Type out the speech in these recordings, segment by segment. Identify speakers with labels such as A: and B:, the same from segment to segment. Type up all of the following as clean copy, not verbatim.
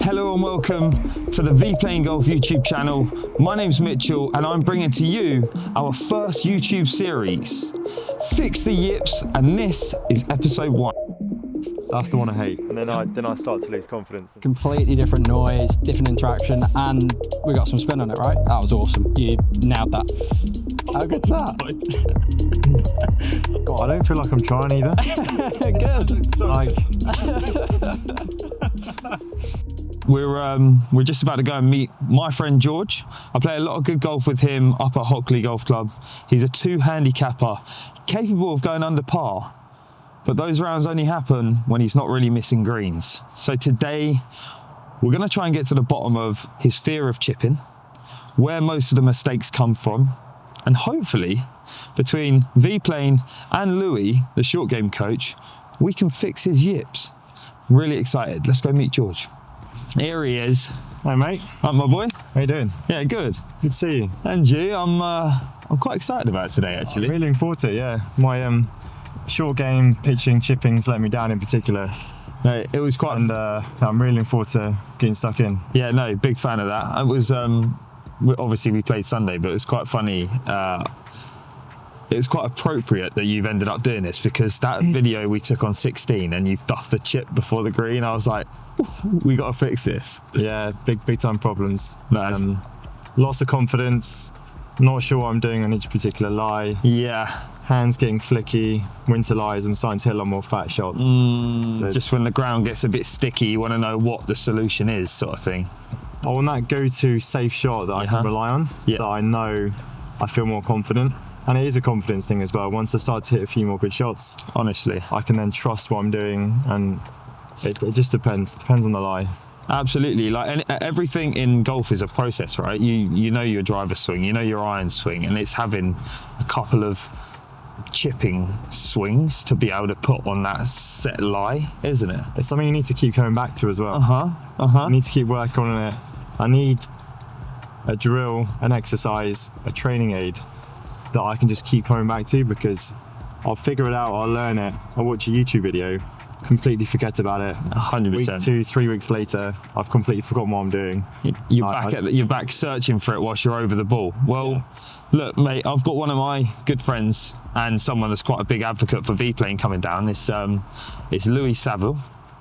A: Hello and welcome to the V Playing Golf YouTube channel. My name's Mitchell and I'm bringing to you our first YouTube series, Fix the Yips, and this is episode 1.
B: That's the one I hate. And then I start to lose confidence.
C: Completely different noise, different interaction, and we got some spin on it, right? That was awesome. You nailed that.
B: How good's that? God, I don't feel like I'm trying either.
A: Like, we're just about to go and meet my friend George. I play a lot of good golf with him up at Hockley Golf Club. He's a 2-handicapper, capable of going under par. But those rounds only happen when he's not really missing greens. So today, we're gonna try and get to the bottom of his fear of chipping, where most of the mistakes come from, and hopefully, between V-Plane and Louis, the short game coach, we can fix his yips. Really excited. Let's go meet George. Here he is.
B: Hi mate.
A: Hi my boy.
B: How you doing?
A: Yeah, good.
B: Good to see you.
A: And you? I'm quite excited about today actually.
B: I'm really looking forward to it, yeah. My short game, pitching, chipping's let me down in particular.
A: No, it was quite...
B: And I'm really looking forward to getting stuck in.
A: Yeah, no, big fan of that. It was, obviously we played Sunday, but it was quite funny. It was quite appropriate that you've ended up doing this because that video we took on 16 and you've duffed the chip before the green. I was like, we got to fix this.
B: Yeah, big time problems.
A: Nice.
B: Loss of confidence, not sure what I'm doing on each particular lie.
A: Yeah.
B: Hands getting flicky, winter lies, I'm starting to hit a lot more fat shots.
A: So just when the ground gets a bit sticky, you want to know what the solution is, sort of thing.
B: I want that go-to safe shot that I can rely on, that I know I feel more confident. And it is a confidence thing as well. Once I start to hit a few more good shots,
A: honestly,
B: I can then trust what I'm doing, and it just depends on the lie.
A: Absolutely, like everything in golf is a process, right? You know your driver swing, you know your iron swing, and it's having a couple of chipping swings to be able to put on that set lie, isn't it?
B: It's something you need to keep coming back to as well. You need to keep working on it. I need a drill, an exercise, a training aid that I can just keep coming back to, because I'll figure it out, I'll learn it, I'll watch a YouTube video, completely forget about it.
A: 100%.
B: Week 2, 3 weeks later, I've completely forgotten what I'm doing.
A: You're back searching for it whilst you're over the ball. Well, look, mate, I've got one of my good friends and someone that's quite a big advocate for V-Playing coming down. It's Louis Savill.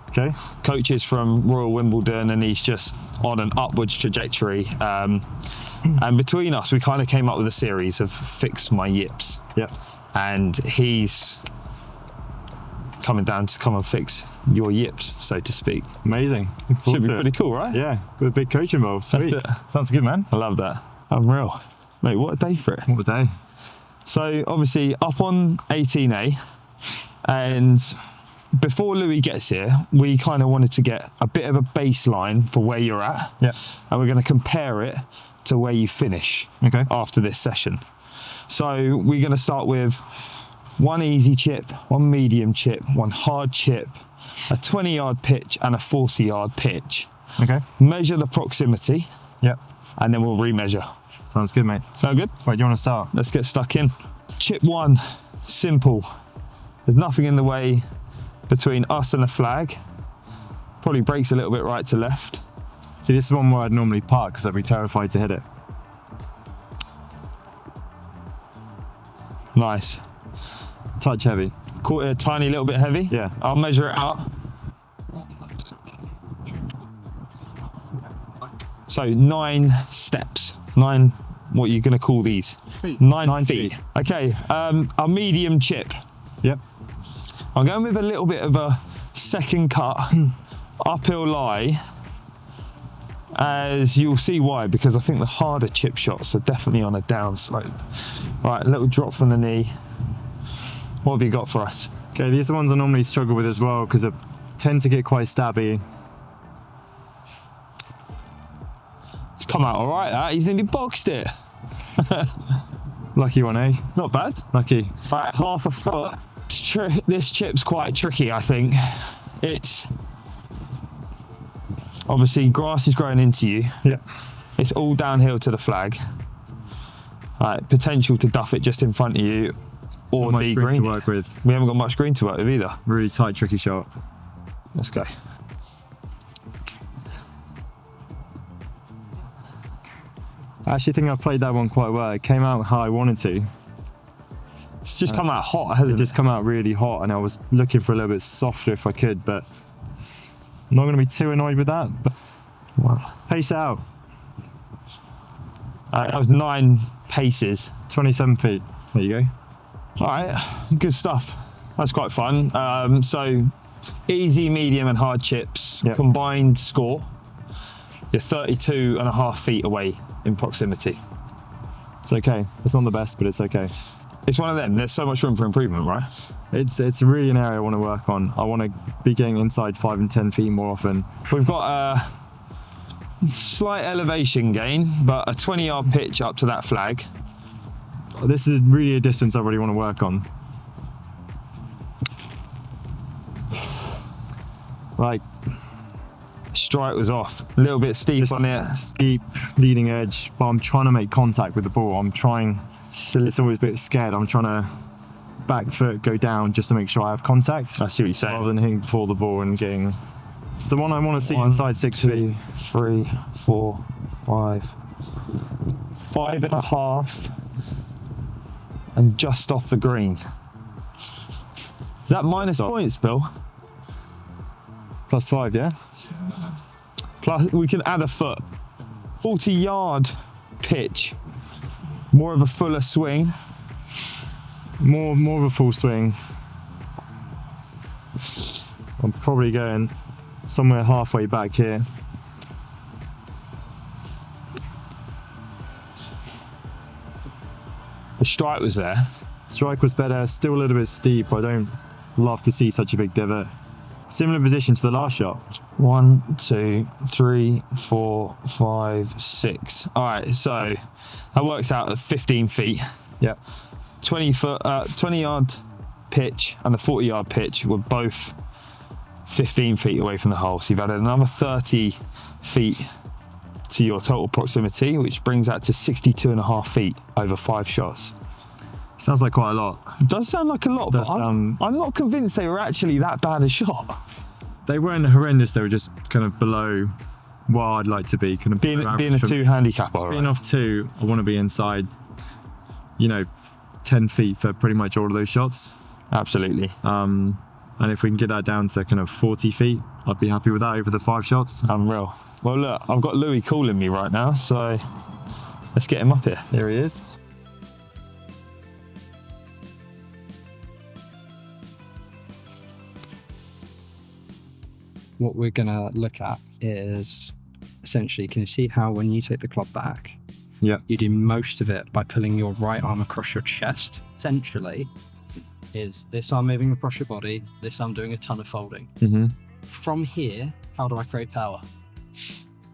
B: Okay.
A: Coaches from Royal Wimbledon, and he's just on an upwards trajectory. And between us, we kind of came up with a series of Fix My Yips.
B: Yep.
A: And he's coming down to come and fix your yips, so to speak.
B: Amazing.
A: Should be pretty cool, right?
B: Yeah, with a big coach involved. Sweet. Sounds good, man.
A: I love that. Unreal. Mate, what a day for it.
B: What a day.
A: So obviously up on 18A, and before Louis gets here, we kind of wanted to get a bit of a baseline for where you're at.
B: Yeah.
A: And we're going to compare it to where you finish after this session. So we're going to start with one easy chip, one medium chip, one hard chip, a 20-yard pitch and a 40-yard pitch.
B: Okay.
A: Measure the proximity.
B: Yep.
A: And then we'll remeasure.
B: Sounds good, mate.
A: Sound good?
B: Right, do you want to start?
A: Let's get stuck in. Chip 1, simple. There's nothing in the way between us and the flag. Probably breaks a little bit right to left.
B: See, this is one where I'd normally park because I'd be terrified to hit it.
A: Nice.
B: Touch heavy.
A: A tiny little bit heavy?
B: Yeah.
A: I'll measure it out. So 9 steps. 9, what are you going to call these?
B: Feet.
A: 9 feet. Okay, a medium chip.
B: Yep.
A: I'm going with a little bit of a second cut, uphill lie, as you'll see why, because I think the harder chip shots are definitely on a down slope. Right, a little drop from the knee. What have you got for us?
B: Okay, these are the ones I normally struggle with as well because I tend to get quite stabby.
A: It's come out all right, that. He's nearly boxed it.
B: Lucky one, eh?
A: Not bad.
B: Lucky.
A: Right, half a foot. This chip's quite tricky, I think. It's obviously grass is growing into you.
B: Yeah.
A: It's all downhill to the flag. Potential to duff it just in front of you, or
B: Not much
A: the
B: green
A: green.
B: to work with.
A: We haven't got much green to work with either.
B: Really tight, tricky shot.
A: Let's go.
B: I actually think I played that one quite well. It came out how I wanted to.
A: It's just come out hot, hasn't it?
B: It just come out really hot, and I was looking for a little bit softer if I could, but I'm not going to be too annoyed with that. But
A: Wow.
B: pace it out.
A: That was 9 paces.
B: 27 feet. There you go.
A: All right, good stuff. That's quite fun. So easy, medium and hard chips,
B: Yep.
A: combined score. You're 32.5 feet away in proximity.
B: It's okay. It's not the best, but it's okay.
A: It's one of them. There's so much room for improvement, right?
B: It's really an area I want to work on. I want to be getting inside 5 and 10 feet more often.
A: We've got a slight elevation gain, but a 20-yard pitch up to that flag.
B: This is really a distance I really want to work on. Like,
A: Strike was off. A little bit steep on it.
B: steep leading edge, but I'm trying to make contact with the ball. It's always a bit scared. I'm trying to back foot go down just to make sure I have contact.
A: I see what you're saying.
B: Rather than hitting before the ball and getting. It's the one I want to see
A: 1,
B: inside 6 feet.
A: 2, 3, 4, 5. 5.5. And just off the green. Is that minus
B: Stop.
A: points, Bill?
B: +5, yeah?
A: Plus, we can add a foot. 40-yard pitch. More of a fuller swing.
B: More of a full swing. I'm probably going somewhere halfway back here.
A: The strike was there.
B: Strike was better, still a little bit steep. I don't love to see such a big divot. Similar position to the last shot.
A: 1, 2, 3, 4, 5, 6. All right, so that works out at 15 feet.
B: Yep.
A: 20-yard pitch and the 40-yard pitch were both 15 feet away from the hole. So you've added another 30 feet to your total proximity, which brings that to 62.5 feet over 5 shots.
B: Sounds like quite a lot.
A: It does sound like a lot, but I'm not convinced they were actually that bad a shot.
B: They weren't horrendous, they were just kind of below what I'd like to be. Kind of
A: Being a 2 handicapper,
B: being
A: right?
B: off 2, I want to be inside, 10 feet for pretty much all of those shots.
A: Absolutely.
B: And if we can get that down to kind of 40 feet, I'd be happy with that over the 5 shots.
A: Unreal. Well, look, I've got Louis calling me right now, so let's get him up here.
B: There he is.
C: What we're gonna look at is essentially, can you see how when you take the club back,
B: Yeah.
C: you do most of it by pulling your right arm across your chest? Essentially, is this arm moving across your body, this arm doing a ton of folding.
B: Mm-hmm.
C: From here, how do I create power?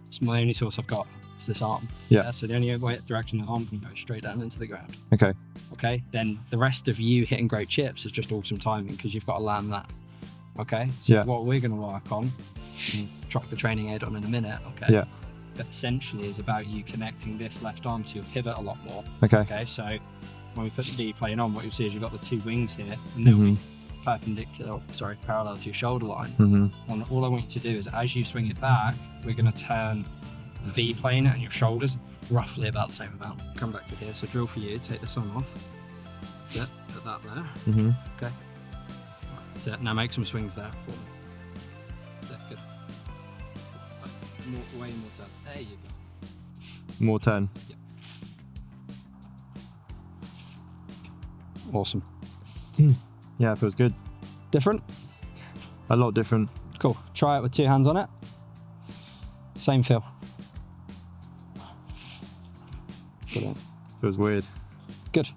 C: It's my only source I've got. It's this arm.
B: Yeah.
C: So the only direction the arm can go is straight down into the ground.
B: Okay.
C: Okay. Then the rest of you hitting great chips is just awesome timing because you've got to land that. Okay. So
B: Yeah.
C: what we're going to work on, chuck the training aid on in a minute. Okay.
B: Yeah.
C: But essentially is about you connecting this left arm to your pivot a lot more.
B: Okay.
C: Okay. So when we put the D plane on, what you'll see is you've got the 2 wings here, and they'll be parallel to your shoulder line.
B: Mm-hmm.
C: And all I want you to do is, as you swing it back, we're going to turn the V plane and your shoulders roughly about the same amount. Come back to here. So drill for you. Take this arm off. That's it. Put that there.
B: Mm-hmm.
C: Okay. That's it. Now make some swings there for me. That's it. Good. Way more turn. There you go.
B: More 10.
C: Awesome.
B: Yeah, it feels good.
C: Different?
B: A lot different.
C: Cool. Try it with 2 hands on it. Same feel. Brilliant.
B: Feels weird.
C: Good.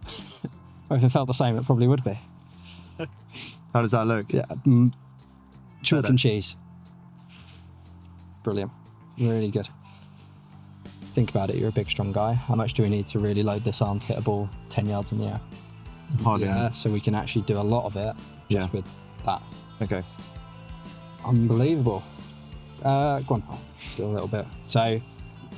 C: Well, if it felt the same, it probably would be.
B: How does that look?
C: Yeah. Chalk
B: Better.
C: and cheese. Brilliant. Really good. Think about it. You're a big, strong guy. How much do we need to really load this arm to hit a ball 10 yards in the air?
B: Hardly.
C: Yeah, so we can actually do a lot of it just with that.
B: Okay.
C: Unbelievable. Go on, I'll do a little bit. So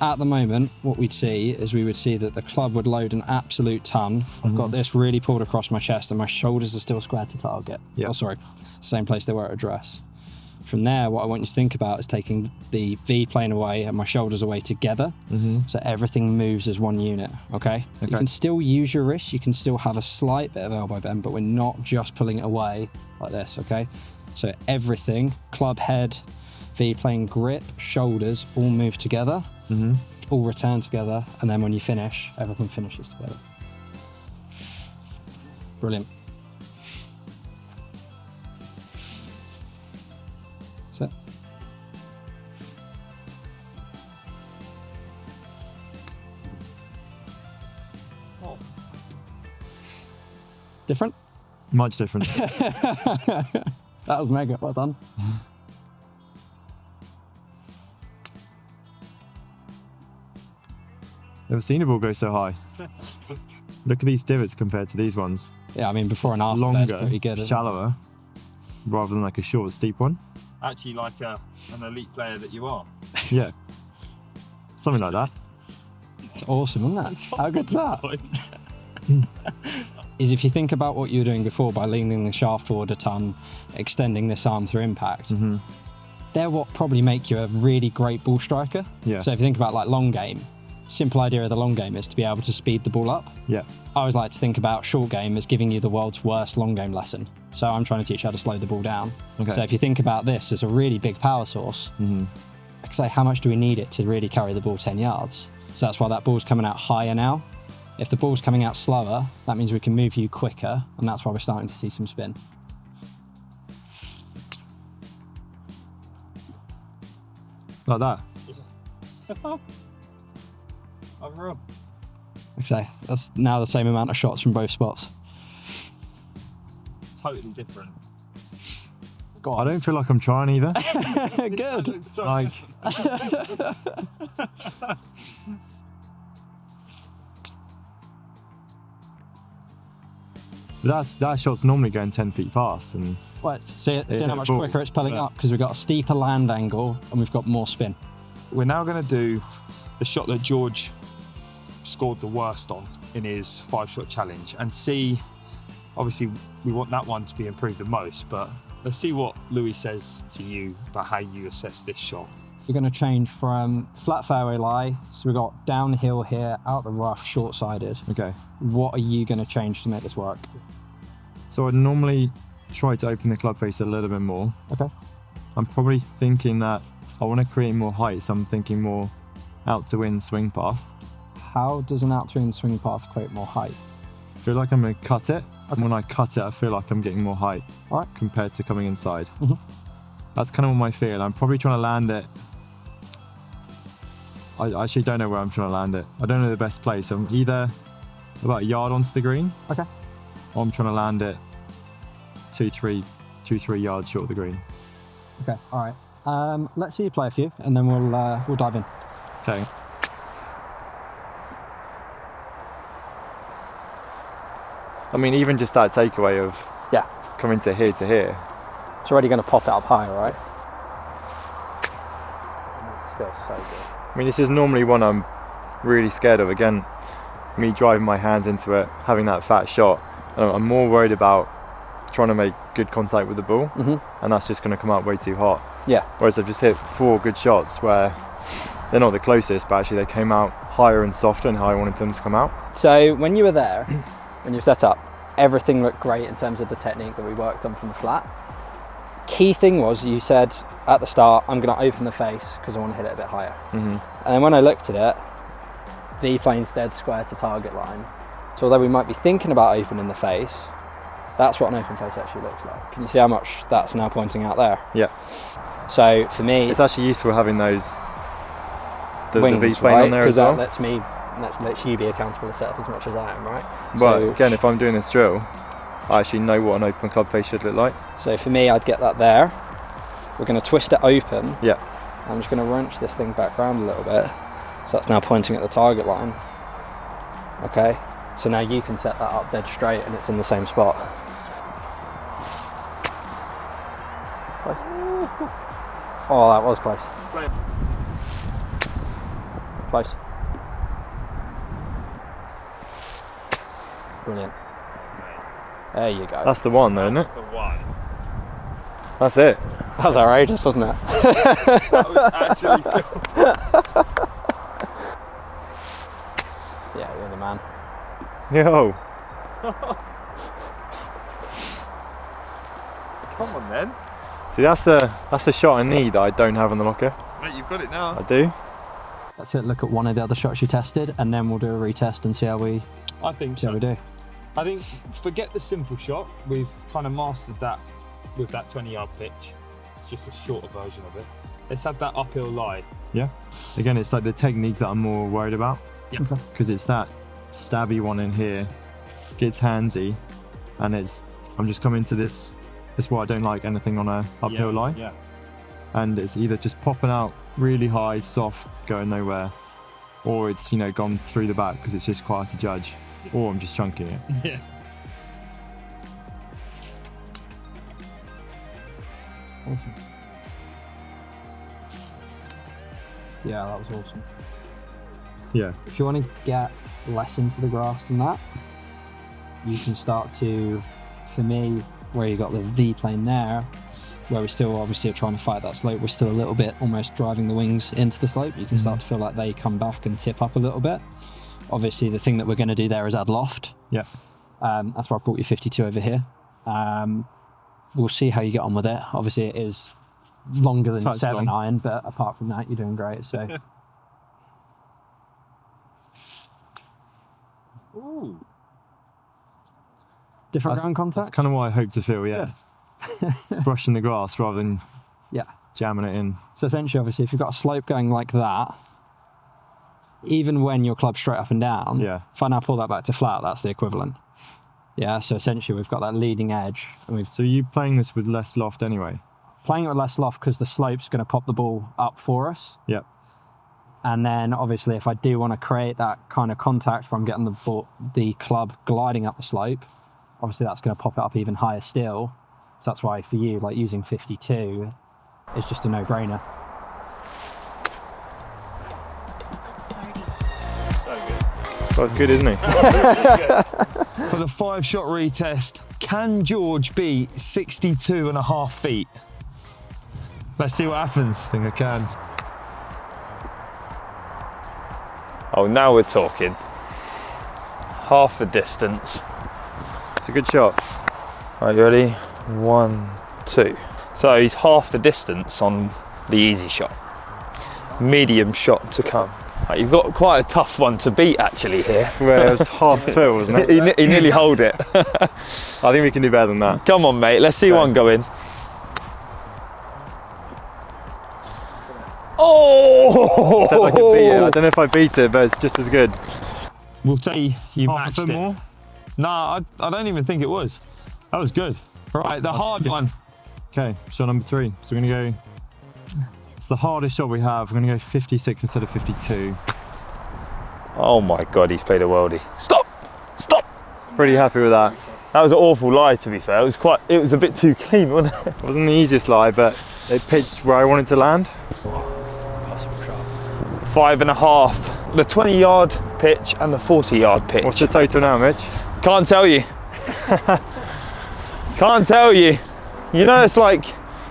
C: at the moment, what we'd see is we would see that the club would load an absolute ton. I've got this really pulled across my chest and my shoulders are still square to target.
B: Yeah.
C: Oh, sorry. Same place they were at address. From there, what I want you to think about is taking the V plane away and my shoulders away together, so everything moves as one unit, okay? You can still use your wrist, you can still have a slight bit of elbow bend, but we're not just pulling it away like this, okay? So everything, club head, V plane grip, shoulders, all move together, all return together, and then when you finish, everything finishes together. Brilliant. That's it. Different?
B: Much different.
C: That was mega, well done.
B: Never seen a ball go so high. Look at these divots compared to these ones.
C: Yeah, I mean, before and after,
B: Longer,
C: that's pretty good. Isn't it?
B: shallower, rather than like a short, steep one.
A: Actually, like an elite player that you are.
B: Yeah, something like that.
C: It's awesome, isn't it? How good's that? Is if you think about what you were doing before by leaning the shaft forward a ton, extending this arm through impact, they're what probably make you a really great ball striker.
B: Yeah.
C: So if you think about like long game, simple idea of the long game is to be able to speed the ball up.
B: Yeah.
C: I always like to think about short game as giving you the world's worst long game lesson. So I'm trying to teach you how to slow the ball down.
B: Okay.
C: So if you think about this as a really big power source, I can say how much do we need it to really carry the ball 10 yards? So that's why that ball's coming out higher now. If the ball's coming out slower, that means we can move you quicker, and that's why we're starting to see some spin.
B: Like that.
A: Overall.
C: Like I say, that's now the same amount of shots from both spots.
A: Totally different.
B: I don't feel like I'm trying either.
C: Good.
B: Like, that shot's normally going 10 feet past, and
C: Well, see how much
B: ball.
C: quicker it's pulling up because we've got a steeper land angle and we've got more spin.
A: We're now going to do the shot that George scored the worst on in his 5-shot challenge and see, obviously we want that one to be improved the most, but let's see what Louis says to you about how you assess this shot.
C: We're going to change from flat fairway lie, so we've got downhill here, out the rough, short-sided.
B: okay.
C: What are you going to change to make this work?
B: So I'd normally try to open the club face a little bit more.
C: Okay.
B: I'm probably thinking that I want to create more height, so I'm thinking more out to in swing path.
C: How does an out to in swing path create more height?
B: I feel like I'm going to cut it, and when I cut it, I feel like I'm getting more height
C: All right.
B: compared to coming inside. That's kind of what I feel. I'm probably trying to land it. I actually don't know where I'm trying to land it. I don't know the best place. I'm either about a yard onto the green,
C: Okay.
B: or I'm trying to land it 2-3 yards short of the green.
C: Okay. All right. Let's see you play a few, and then we'll dive in.
B: Okay. I mean, even just that takeaway of
C: Yeah.
B: coming to here,
C: It's already going to pop it up higher, right? It's still so good.
B: I mean, this is normally one I'm really scared of. Again, me driving my hands into it, having that fat shot. I'm more worried about trying to make good contact with the ball, and that's just going to come out way too hot.
C: Yeah.
B: Whereas I've just hit 4 good shots where they're not the closest, but actually they came out higher and softer and how I wanted them to come out.
C: So when you were there, when you were set up, everything looked great in terms of the technique that we worked on from the flat. Key thing was you said at the start, I'm going to open the face because I want to hit it a bit higher. And then when I looked at it, V-plane's dead square to target line. So although we might be thinking about opening the face, that's what an open face actually looks like. Can you see how much that's now pointing out there?
B: Yeah.
C: So for me,
B: It's actually useful having those the
C: wings,
B: V-plane
C: right?
B: on there as
C: that
B: well.
C: lets you be accountable to set up as much as I am, right?
B: But
C: So-
B: again, if I'm doing this drill, I actually know what an open club face should look like.
C: So for me, I'd get that there. We're going to twist it open.
B: Yeah.
C: I'm just going to wrench this thing back round a little bit. So that's now pointing at the target line. Okay. So now you can set that up dead straight and it's in the same spot. Close. Oh, that was close. Close. Brilliant. There you go.
B: That's the one, though, isn't it?
A: The one.
B: That's it.
C: That was outrageous, wasn't it?
A: That was actually cool.
C: Yeah, you're the man.
B: Yo.
A: Come on then.
B: See, that's a shot I need that I don't have on the locker.
A: Mate, you've got it now.
B: I do.
C: Let's look at one of the other shots you tested, and then we'll do a retest and see how we
A: I think
C: see how
A: so.
C: we do.
A: I think forget the simple shot. We've kind of mastered that with that 20-yard pitch. It's just a shorter version of it. Let's have that uphill lie.
B: Yeah. Again, it's like the technique that I'm more worried about.
A: Yeah.
B: Because it's that stabby one in here, gets handsy, and I'm just coming to this. That's why I don't like anything on a uphill lie.
A: Yeah.
B: And it's either just popping out really high, soft, going nowhere, or it's, you know, gone through the back because it's just quite hard to judge, or I'm just chunking it.
A: Yeah.
C: Awesome. Yeah, that was awesome.
B: Yeah.
C: If you want to get less into the grass than that, you can start to, for me, where you got the V plane there, where we still obviously are trying to fight that slope, we're still a little bit almost driving the wings into the slope. You can start to feel like they come back and tip up a little bit. Obviously, the thing that we're going to do there is add loft.
B: Yeah.
C: That's why I brought you 52 over here. We'll see how you get on with it. Obviously, it is longer than
B: Touch
C: 7
B: long.
C: iron, but apart from that, you're doing great. So.
A: Ooh.
C: Different ground
B: That's
C: contact?
B: kind of what I hope to feel, yeah. Brushing the grass rather than
C: Yeah.
B: jamming it in.
C: So essentially, obviously, if you've got a slope going like that, even when your club's straight up and down, if I now pull that back to flat, that's the equivalent. Yeah, so essentially we've got that leading edge. And we've
B: So you playing this with less loft anyway?
C: playing it with less loft because the slope's going to pop the ball up for us.
B: Yep.
C: And then obviously if I do want to create that kind of contact where I'm getting the club gliding up the slope, obviously that's going to pop it up even higher still. So that's why for you, like using 52 is just a no-brainer.
B: That's good, isn't he?
A: For the 5-shot retest, can George beat 62.5 feet? Let's see what happens.
B: I think I can.
D: Oh, now we're talking. Half the distance.
B: It's a good shot.
D: Are you ready? 1, 2. So he's half the distance on the easy shot. Medium shot to come. Right, you've got quite a tough one to beat actually here.
B: Well, it was half fill, wasn't it?
D: He nearly hold it.
B: I think we can do better than that.
D: Come on, mate. Let's see one go in. Oh!
B: Except I could beat it. I don't know if I beat it, but it's just as good.
A: We'll say you
B: Half a
A: matched
B: foot
A: it.
B: more?
A: Nah, I don't even think it was. That was good. Right, the hard one.
B: Okay, shot number 3. So we're gonna go. It's the hardest shot we have. We're gonna go 56 instead of 52.
D: Oh my God, he's played a worldie. Stop! Stop!
B: Pretty happy with that.
D: That was an awful lie, to be fair. It was a bit too clean, wasn't it?
B: It wasn't the easiest lie, but it pitched where I wanted to land.
D: 5.5. The 20-yard pitch and the 40-yard pitch.
B: What's the total now, Mitch?
D: Can't tell you. Can't tell you. You know, it's like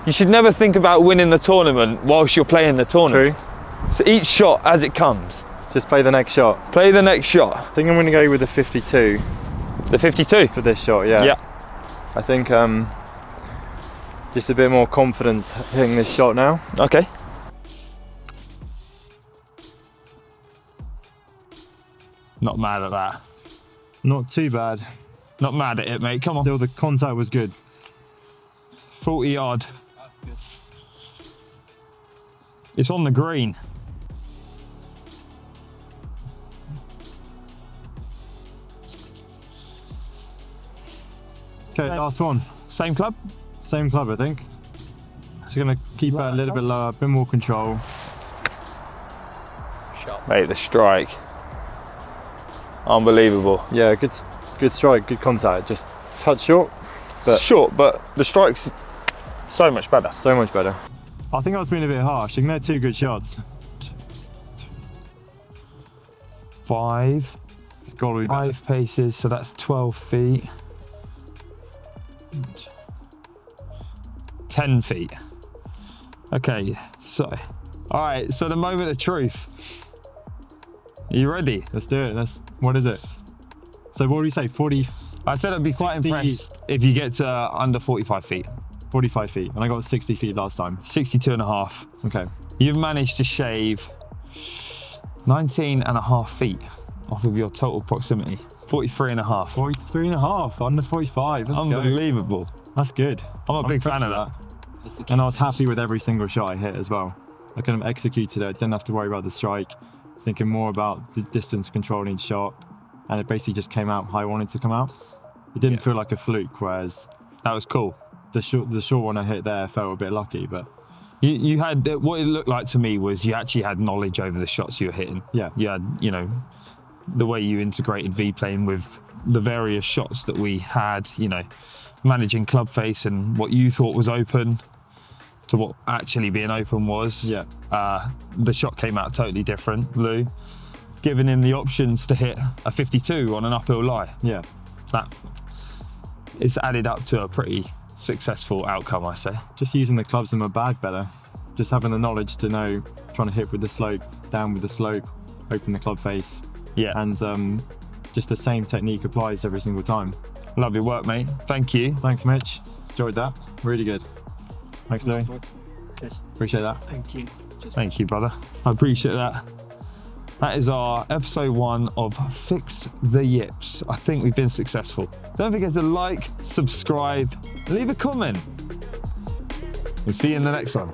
D: you should never think about winning the tournament whilst you're playing the tournament.
B: True.
D: So each shot as it comes.
B: Just play the next shot.
D: Play the next shot.
B: I think I'm gonna go with the 52
D: The 52.
B: for this shot. Yeah.
D: Yeah.
B: I think just a bit more confidence hitting this shot now.
D: Okay.
A: Not mad at that.
B: Not too bad.
A: Not mad at it, mate. Come on.
B: Still, the contact was good.
A: 40 yard. It's on the green.
B: Okay, last one.
A: Same club?
B: Same club, I think. Just gonna keep it a little bit lower, a bit more control.
D: Mate, the strike. Unbelievable.
B: Yeah, good strike, good contact. Just touch short, but
D: Short, but the strike's so much better.
B: so much better. I think I was being a bit harsh. I think they're 2 good shots.
A: 5.
B: It's got to be better.
A: 5 paces, so that's 12 feet. 10 feet. Okay, so, all right, so the moment of truth. Are you ready?
B: Let's do it. What is it? So what do we say, 40?
A: I said I'd be quite
B: 60.
A: impressed if you get to under 45 feet.
B: 45 feet, and I got 60 feet last time.
A: 62 and a half.
B: Okay.
A: You've managed to shave 19 and a half feet off of your total proximity. 43 and a half.
B: 43 and a half, under 45. Let's go.
A: Unbelievable.
B: That's good.
A: I'm a big fan of
B: impressed
A: that.
B: with And I was happy with every single shot I hit as well. I kind of executed it, didn't have to worry about the strike, thinking more about the distance controlling each shot, and it basically just came out how I wanted to come out. It didn't feel like a fluke, whereas
A: That was cool.
B: the short one I hit there felt a bit lucky, but
A: You had, what it looked like to me was you actually had knowledge over the shots you were hitting.
B: yeah.
A: You had, you know, the way you integrated V-plane with the various shots that we had, you know, managing club face and what you thought was open to what actually being open was.
B: Yeah.
A: The shot came out totally different, Lou. Giving him the options to hit a 52 on an uphill lie.
B: Yeah.
A: That it's added up to a pretty successful outcome, I say.
B: Just using the clubs in my bag better. Just having the knowledge to know, trying to hit with the slope, down with the slope, open the club face.
A: Yeah.
B: And just the same technique applies every single time.
A: Love your work, mate. Thank you.
B: Thanks, Mitch. Enjoyed that. Really good. Thanks, Louis.
C: Cheers.
B: Appreciate that.
C: Thank you.
A: Thank you, brother. I appreciate that. That is our episode 1 of Fix the Yips. I think we've been successful. Don't forget to like, subscribe, leave a comment. We'll see you in the next one.